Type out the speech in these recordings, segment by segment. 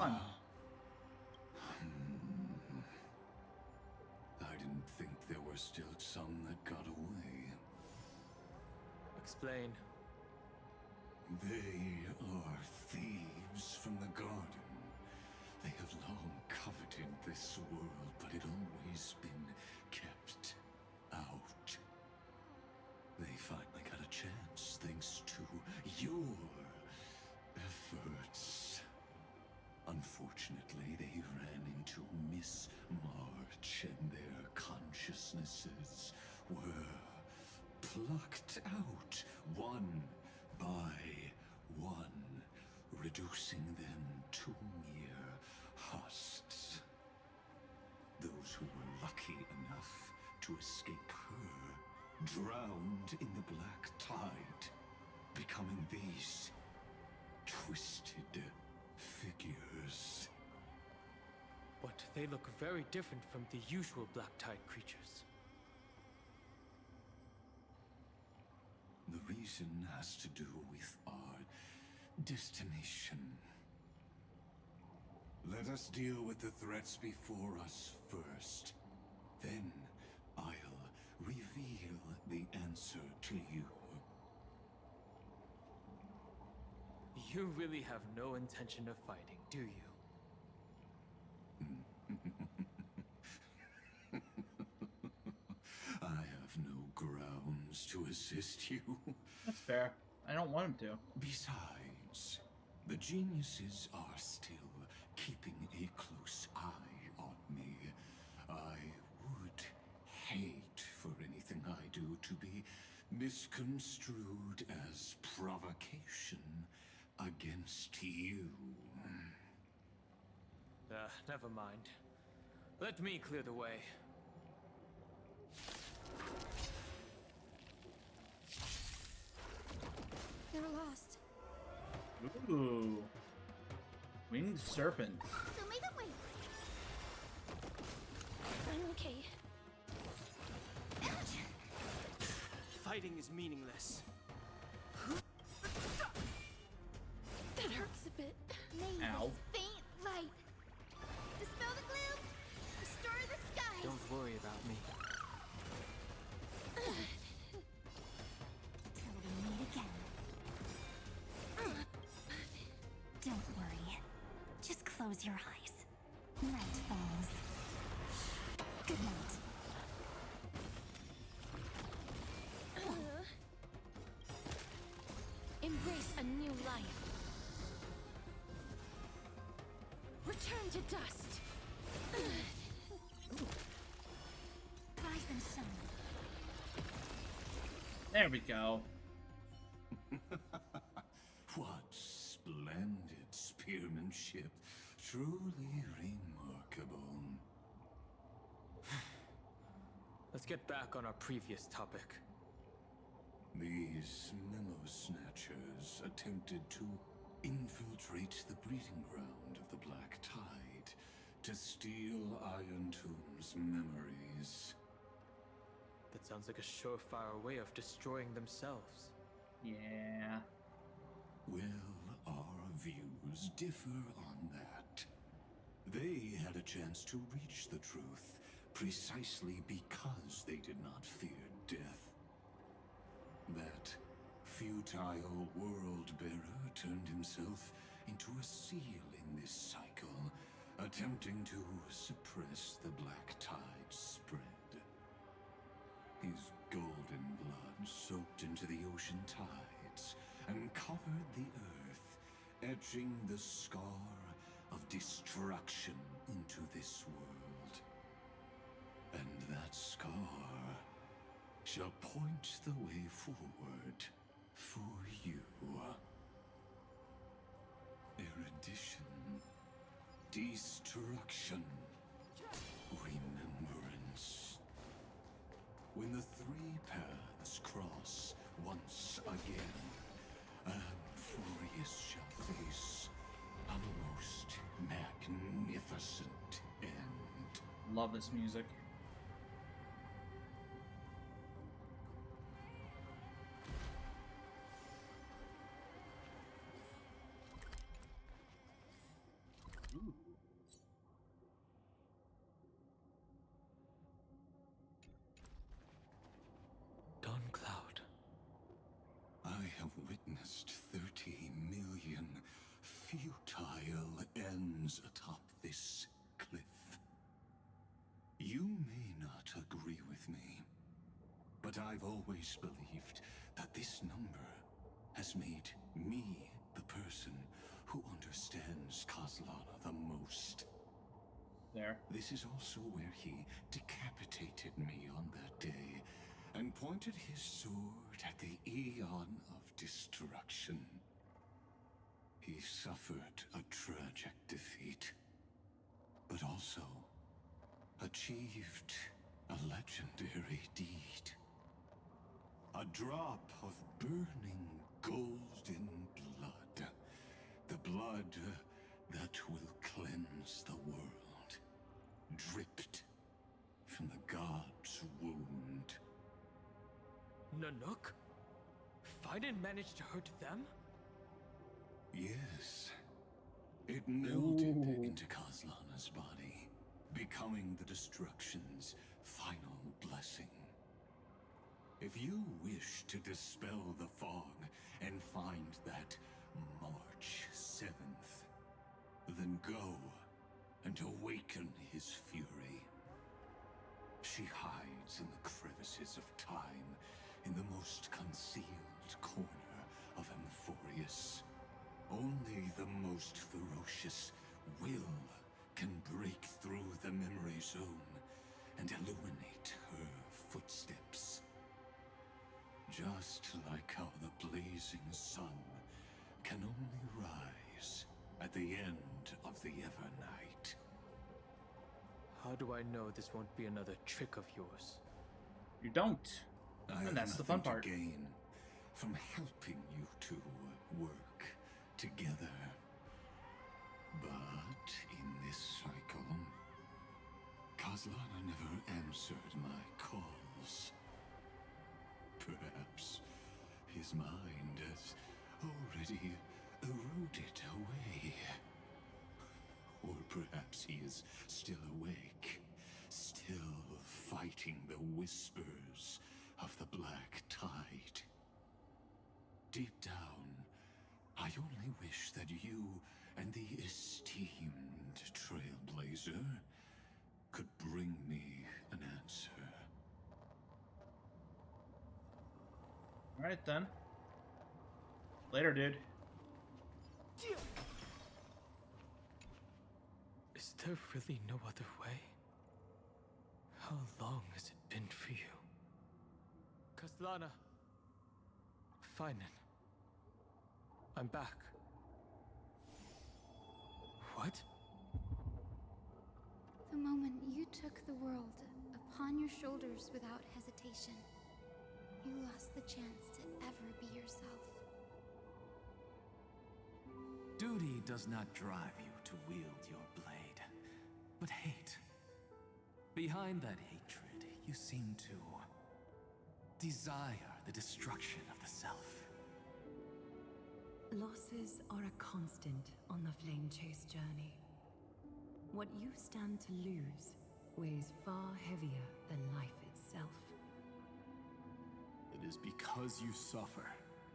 fun. I didn't think there were still some that got away. Explain. They are thieves from the garden. They have long coveted this world, but it always been kept out. They finally got a chance thanks to your efforts. Unfortunately, they ran into Miss March and their consciousnesses were plucked out one by one, reducing them to mere husks. Those who were lucky enough to escape her drowned in the black tide, becoming these twisted figures. But they look very different from the usual black tide creatures. The reason has to do with our destination. Let us deal with the threats before us first. Then I'll reveal the answer to you. You really have no intention of fighting, do you? I have no grounds to assist you. That's fair. I don't want him to. Besides, the geniuses are still keeping a close eye on me. I would hate for anything I do to be misconstrued as provocation against you. Never mind. Let me clear the way. They're lost. Ooh. Winged serpent. Show me the way. I'm okay. Ouch! Fighting is meaningless. That hurts a bit. May Ow. this faint light dispel the gloom, restore the skies. Don't worry about me. Till we meet again. Don't worry. Just close your eyes. Night falls. Good night. Embrace a new life. Return to dust. Rise and shine. There we go. What splendid spearmanship. Truly remarkable. Let's get back on our previous topic. These memo snatchers attempted to infiltrate the breeding ground of the Black Tide to steal Iron Tomb's memories. That sounds like a surefire way of destroying themselves. Yeah. Well, our views differ on that. They had a chance to reach the truth precisely because they did not fear death. That futile world-bearer turned himself into a seal in this cycle, attempting to suppress the Black Tide's spread. His golden blood soaked into the ocean tides and covered the earth, etching the scar of destruction into this world. And that scar shall point the way forward for you. Erudition, destruction, remembrance. When the three paths cross once again, Furious shall face a most magnificent end. Love this music. I've always believed that this number has made me the person who understands Kozlana the most. There. This is also where he decapitated me on that day and pointed his sword at the Eon of Destruction. He suffered a tragic defeat, but also achieved a legendary deed. A drop of burning golden blood. The blood that will cleanse the world. Dripped from the god's wound. Nanook? Fiden managed to hurt them? Yes. It melted Ooh. into Kozlana's body, becoming the destruction's final blessing. If you wish to dispel the fog and find that March 7th, then go and awaken his fury. She hides in the crevices of time, in the most concealed corner of Amphorius. Only the most ferocious will can break through the memory zone and illuminate her footsteps. Just like how the blazing sun can only rise at the end of the Evernight. How do I know this won't be another trick of yours? You don't. I And have that's the fun nothing part. to gain from helping you two work together. But in this cycle, Kozlana never answered my calls. Perhaps his mind has already eroded away. Or perhaps he is still awake, still fighting the whispers of the Black Tide. Deep down, I only wish that you and the esteemed Trailblazer could bring me an answer. Alright then. Later, dude. Is there really no other way? How long has it been for you? Kozlana. Finen. I'm back. What? The moment you took the world upon your shoulders without hesitation, you lost the chance to ever be yourself. Duty does not drive you to wield your blade, but hate. Behind that hatred, you seem to desire the destruction of the self. Losses are a constant on the Flame Chase journey. What you stand to lose weighs far heavier than life itself. It is because you suffer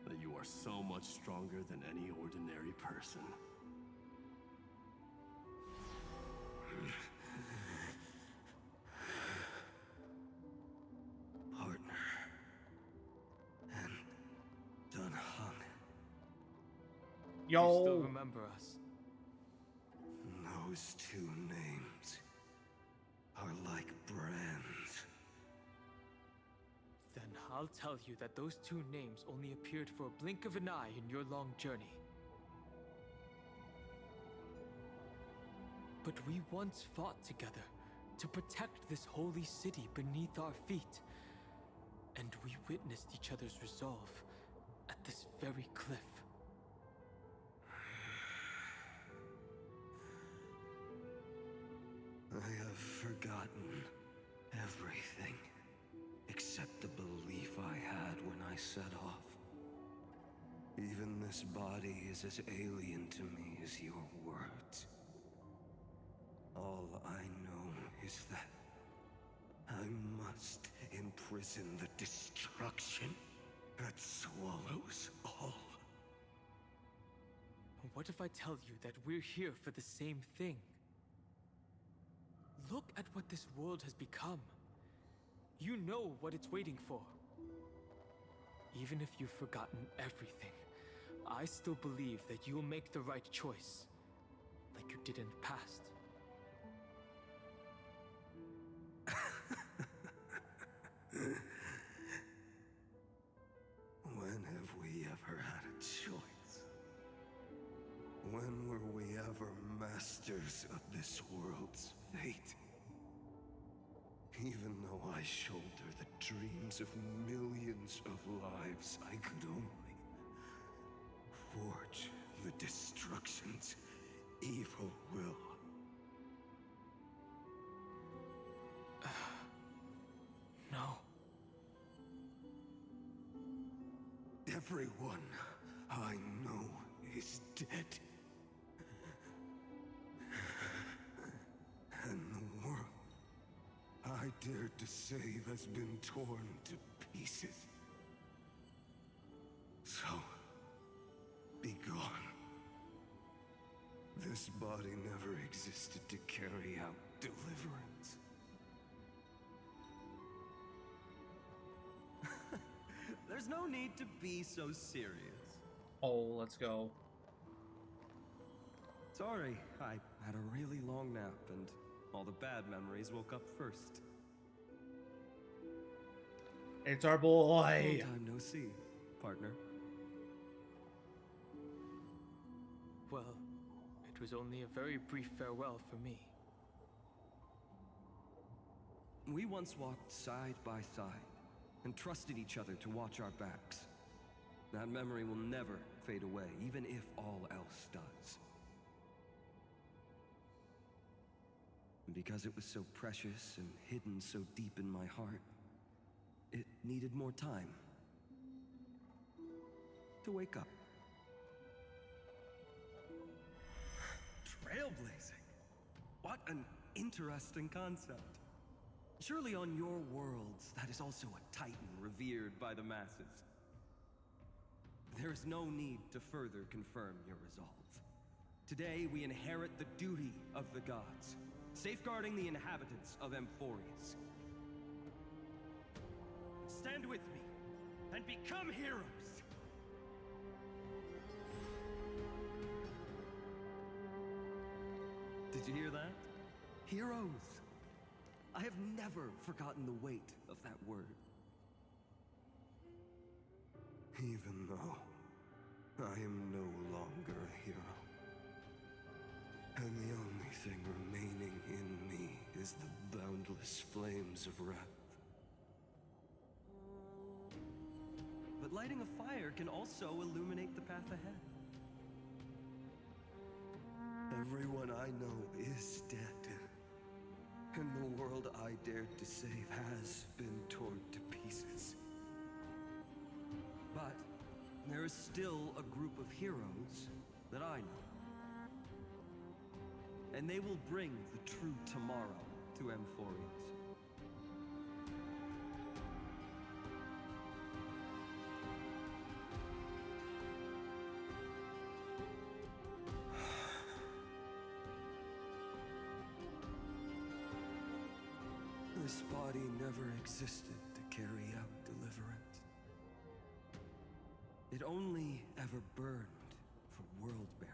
that you are so much stronger than any ordinary person. Partner. And Dunhung. You still Yo. remember us? Those two names are like brands. Then I'll tell you that those two names only appeared for a blink of an eye in your long journey. But we once fought together to protect this holy city beneath our feet. And we witnessed each other's resolve at this very cliff. I have forgotten everything except the belief I had when I set off. Even this body is as alien to me as your words. All I know is that I must imprison the destruction that swallows all. What if I tell you that we're here for the same thing? Look at what this world has become. You know what it's waiting for. Even if you've forgotten everything, I still believe that you'll make the right choice, like you did in the past. When have we ever had a choice? When were we ever masters of this world's fate? Even though I shoulder the dreams of millions of lives, I could only forge the destruction's evil will. No. Everyone I know is dead. And the world I dared to save has been torn to pieces. So, be gone. This body never existed to carry out deliverance. There's no need to be so serious. Oh, let's go. Sorry, I had a really long nap and all the bad memories woke up first. It's our boy. Long time no see, partner. Well, it was only a very brief farewell for me. We once walked side by side and trusted each other to watch our backs. That memory will never fade away, even if all else does. And because it was so precious and hidden so deep in my heart, it needed more time to wake up. Trailblazing. What an interesting concept. Surely on your worlds, that is also a titan revered by the masses. There is no need to further confirm your resolve. Today, we inherit the duty of the gods, safeguarding the inhabitants of Amphorius. Stand with me, and become heroes! Did you hear that? Heroes! I have never forgotten the weight of that word. Even though I am no longer a hero. And the only thing remaining in me is the boundless flames of wrath. But lighting a fire can also illuminate the path ahead. Everyone I know is dead. And the world I dared to save has been torn to pieces. But there is still a group of heroes that I know. And they will bring the true tomorrow to Amphorius. This body never existed to carry out deliverance. It only ever burned for world-bearing.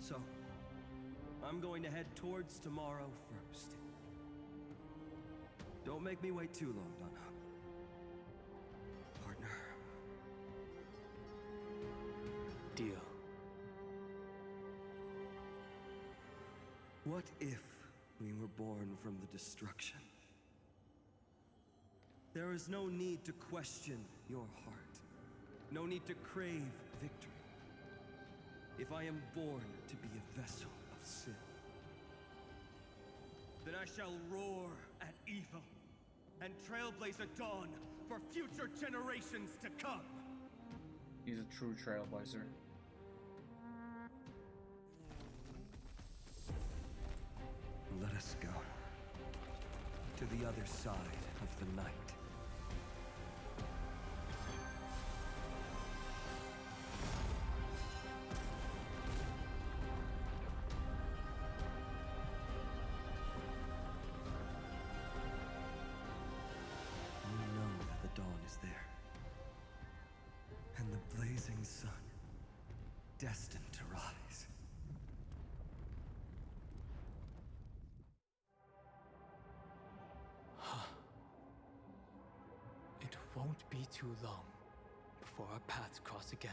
So, I'm going to head towards tomorrow first. Don't make me wait too long, Donna. Partner. Deal. What if we were born from the destruction? There is no need to question your heart. No need to crave victory. If I am born to be a vessel of sin, then I shall roar at evil and trailblaze a dawn for future generations to come. He's a true trailblazer. Let us go to the other side of the night. rising sun, destined to rise. It won't be too long before our paths cross again.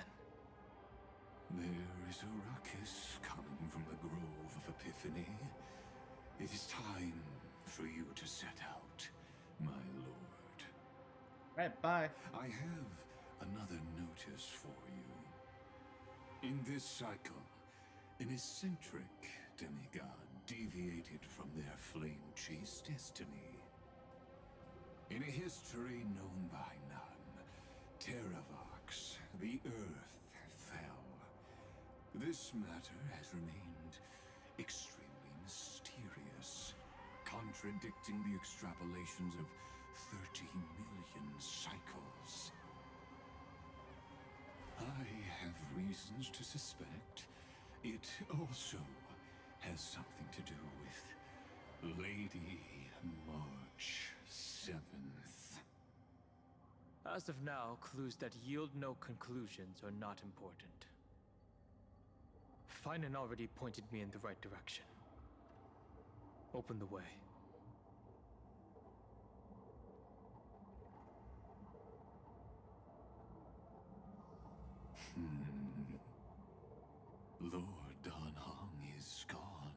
There is a ruckus coming from the Grove of Epiphany. It is time for you to set out, my lord. Right, bye. I have another notice for you. In this cycle, an eccentric demigod deviated from their flame-chased destiny. In a history known by none, Terravox, the Earth, fell. This matter has remained extremely mysterious, contradicting the extrapolations of 30 million cycles. I have reasons to suspect it also has something to do with Lady March 7th. As of now, clues that yield no conclusions are not important. Finan already pointed me in the right direction. Open the way. Lord Don Hong is gone.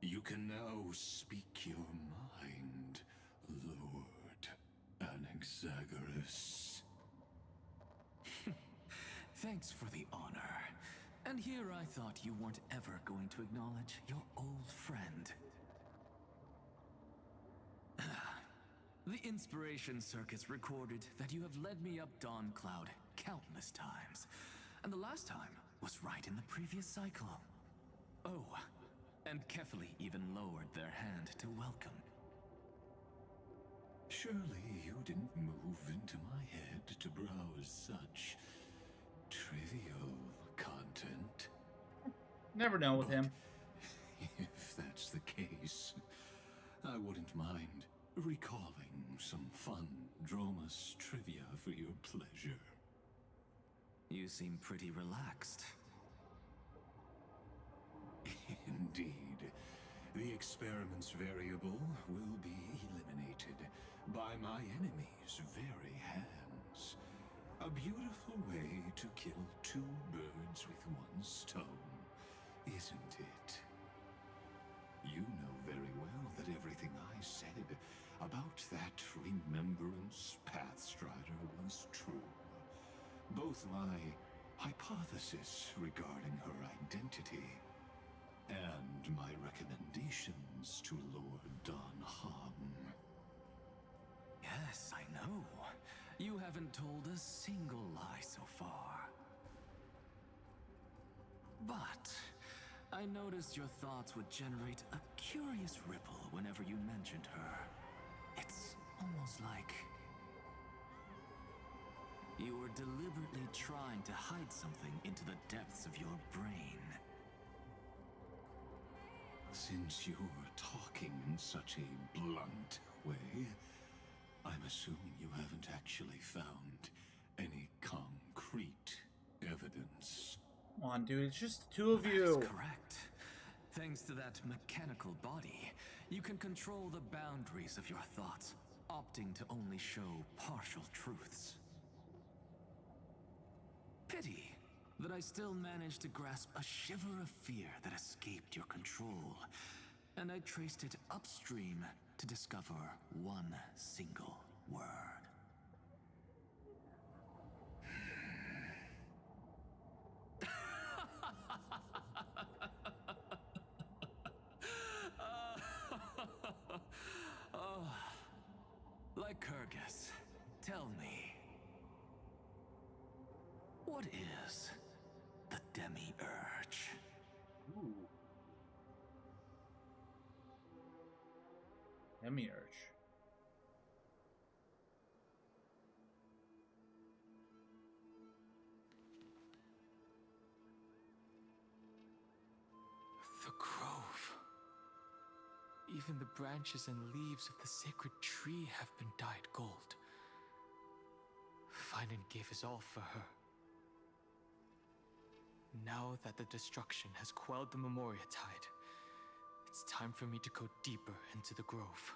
You can now speak your mind, Lord Anaxagoras. Thanks for the honor. And here I thought you weren't ever going to acknowledge your old friend. The Inspiration Circuits recorded that you have led me up Dawn Cloud countless times. And the last time was right in the previous cycle. Oh, and Kefali even lowered their hand to welcome. Surely you didn't move into my head to browse such trivial content. Never know with him. If that's the case, I wouldn't mind recalling some fun Dromus trivia for your pleasure. You seem pretty relaxed. Indeed. The experiment's variable will be eliminated by my enemy's very hands. A beautiful way to kill two birds with one stone, isn't it? You know very well that everything I said about that Remembrance Pathstrider was true. Both my hypothesis regarding her identity and my recommendations to Lord Don Hom. Yes, I know. You haven't told a single lie so far. But I noticed your thoughts would generate a curious ripple whenever you mentioned her. It's almost like you were deliberately trying to hide something into the depths of your brain. Since you're talking in such a blunt way, I'm assuming you haven't actually found any concrete evidence. Come on, dude. It's just the two of you. That's correct. Thanks to that mechanical body, you can control the boundaries of your thoughts, opting to only show partial truths. Pity that I still managed to grasp a shiver of fear that escaped your control, and I traced it upstream to discover one single word. Lycurgus, tell me, what is the Demi-Urge? Ooh. Demi-Urge. The grove. Even the branches and leaves of the sacred tree have been dyed gold. Finan gave his all for her, Now that the destruction has quelled the Memoria Tide, it's time for me to go deeper into the grove.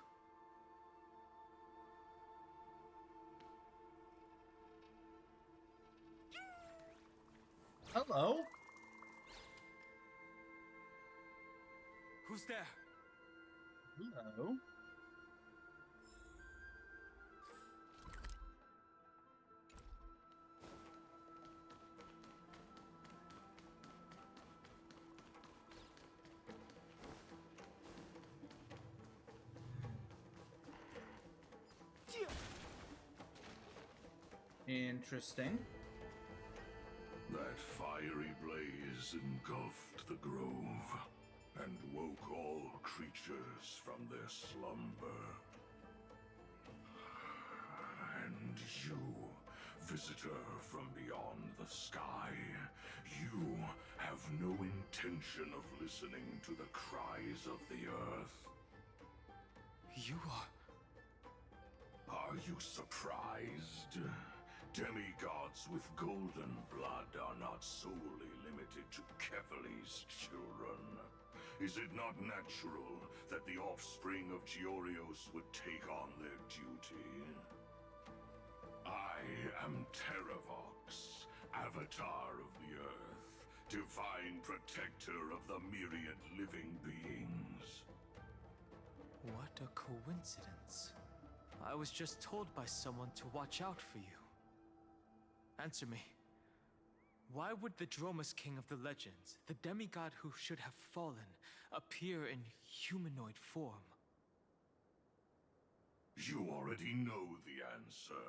Hello? Who's there? Hello? Interesting. That fiery blaze engulfed the grove and woke all creatures from their slumber. And you, visitor from beyond the sky, you have no intention of listening to the cries of the earth. You are... Are you surprised? Demigods with golden blood are not solely limited to Kefali's children. Is it not natural that the offspring of Georios would take on their duty? I am Terravox, Avatar of the Earth, divine protector of the myriad living beings. What a coincidence. I was just told by someone to watch out for you. Answer me. Why would the Dromus King of the legends, the demigod who should have fallen, appear in humanoid form? You already know the answer.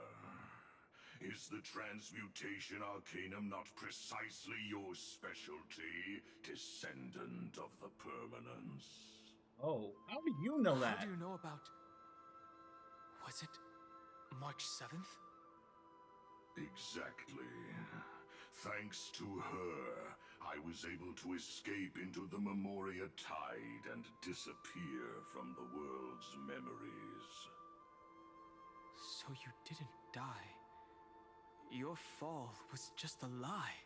Is the transmutation arcanum not precisely your specialty, descendant of the permanence? Oh, how do you know that? How do you know about... Was it March 7th? Exactly. Thanks to her, I was able to escape into the Memoria Tide and disappear from the world's memories. So you didn't die. Your fall was just a lie.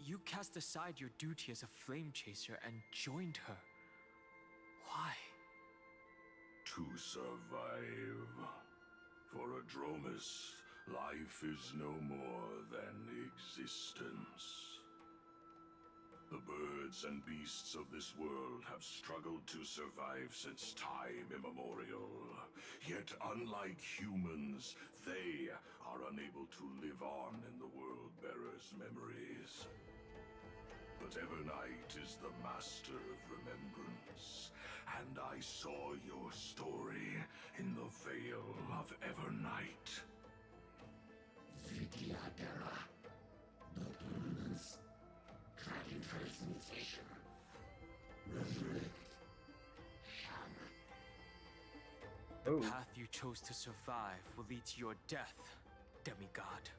You cast aside your duty as a flame chaser and joined her. Why? To survive. For a Dromus, life is no more than existence. The birds and beasts of this world have struggled to survive since time immemorial. Yet unlike humans, they are unable to live on in the World-Bearer's memories. But Evernight is the master of remembrance, and I saw your story in the Veil of Evernight. Vidyadhara, the permanence, dragon transmutation, resurrect, Shana. The Oh. path you chose to survive will lead to your death, demigod.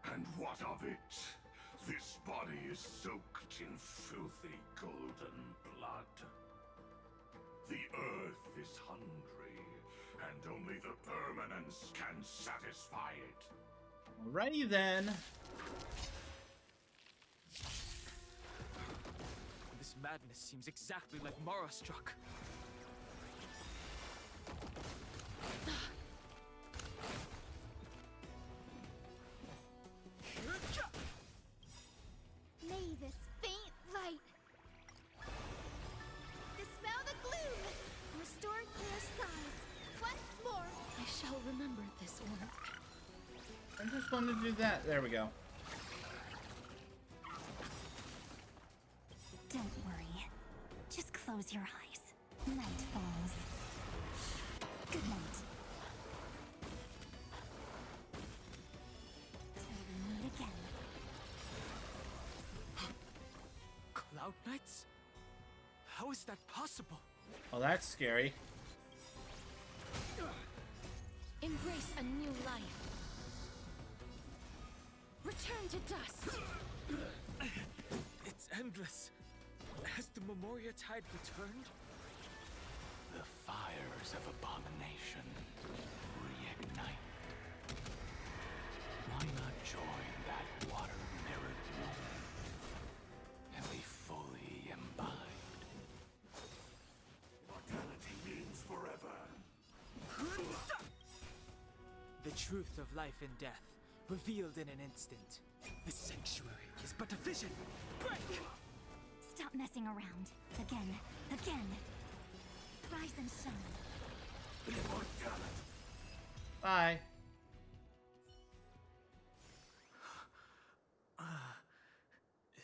And what of it? This body is soaked in filthy golden blood. The earth is hungry, and only the permanence can satisfy it. Alrighty then. This madness seems exactly like Mara struck. May this faint light dispel the gloom, restore clear skies. Once more, I shall remember this one. I just wanted to do that. There we go. Don't worry. Just close your eyes. Night falls. Good night. Till we meet again. Cloud Knights? How is that possible? Oh, that's scary. Embrace a new life. Return to dust. It's endless. Has the Memoria Tide returned? The fires of abomination reignite. Why not join that water-mirrored truth of life and death, revealed in an instant. The sanctuary is but a vision. Break! Stop messing around. Again. Rise and shine. Bye.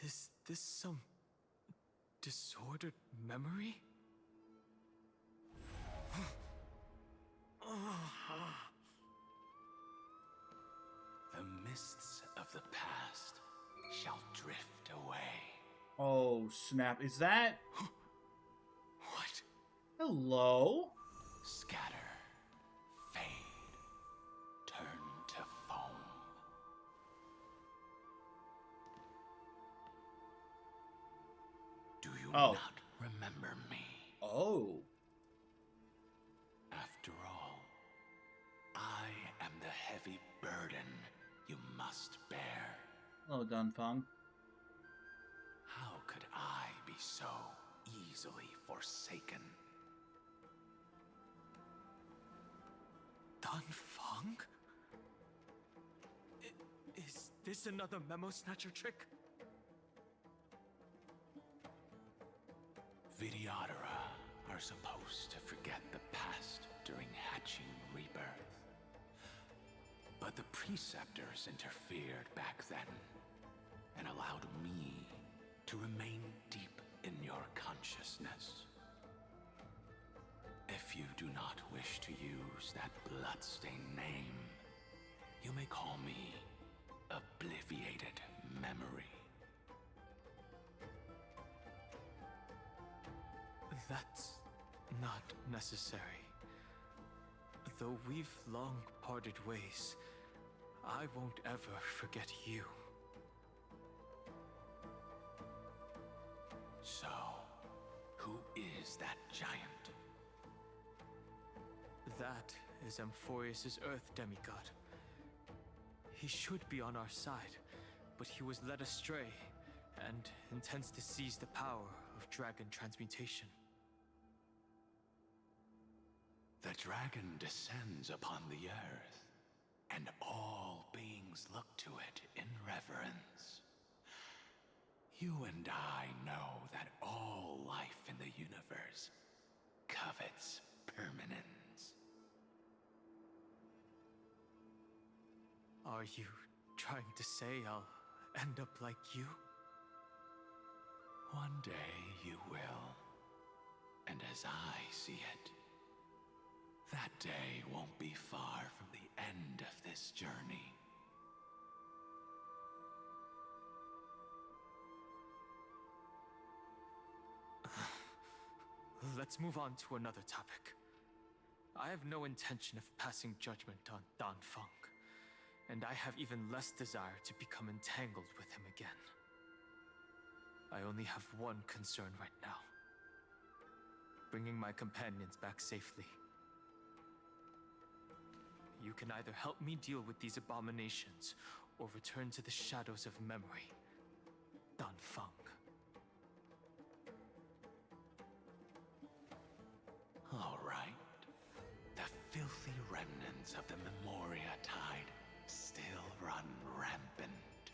Is this some disordered memory? The mists of the past shall drift away. Oh, snap. Is that... What? Hello? Scatter, fade, turn to foam. Do you Oh. not remember me? Oh. After all, I am the heavy burden you must bear. Hello, Dunfeng. How could I be so easily forsaken? Dunfeng? Is this another memo snatcher trick? Vidyadhara are supposed to forget the past during hatching rebirth. But the preceptors interfered back then and allowed me to remain deep in your consciousness. If you do not wish to use that bloodstained name, you may call me Obliviated Memory. That's not necessary. Though we've long parted ways, I won't ever forget you. So, who is that giant? That is Amphorius' Earth demigod. He should be on our side, but he was led astray and intends to seize the power of dragon transmutation. The dragon descends upon the earth, and all beings look to it in reverence. You and I know that all life in the universe covets permanence. Are you trying to say I'll end up like you? One day you will, and as I see it, that day won't be far from the end of this journey. Let's move on to another topic. I have no intention of passing judgment on Danfeng, and I have even less desire to become entangled with him again. I only have one concern right now: bringing my companions back safely. You can either help me deal with these abominations, or return to the shadows of memory. Danfeng. All right. The filthy remnants of the Memoria Tide still run rampant.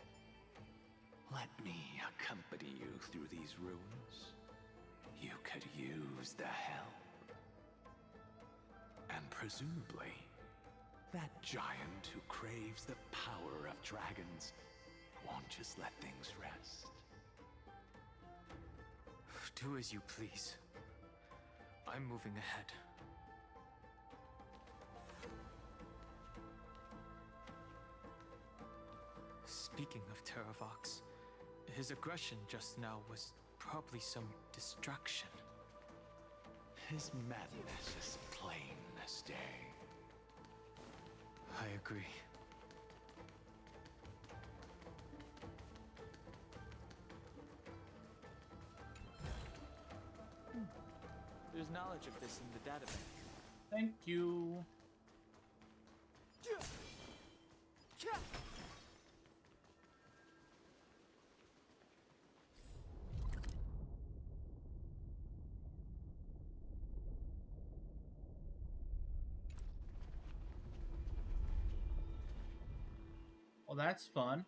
Let me accompany you through these ruins. You could use the help. And presumably, that giant who craves the power of dragons won't just let things rest. Do as you please. I'm moving ahead. Speaking of Terravox, his aggression just now was probably some distraction. His madness is plain as day. I agree. There's knowledge of this in the database. Thank you. Well, that's fun.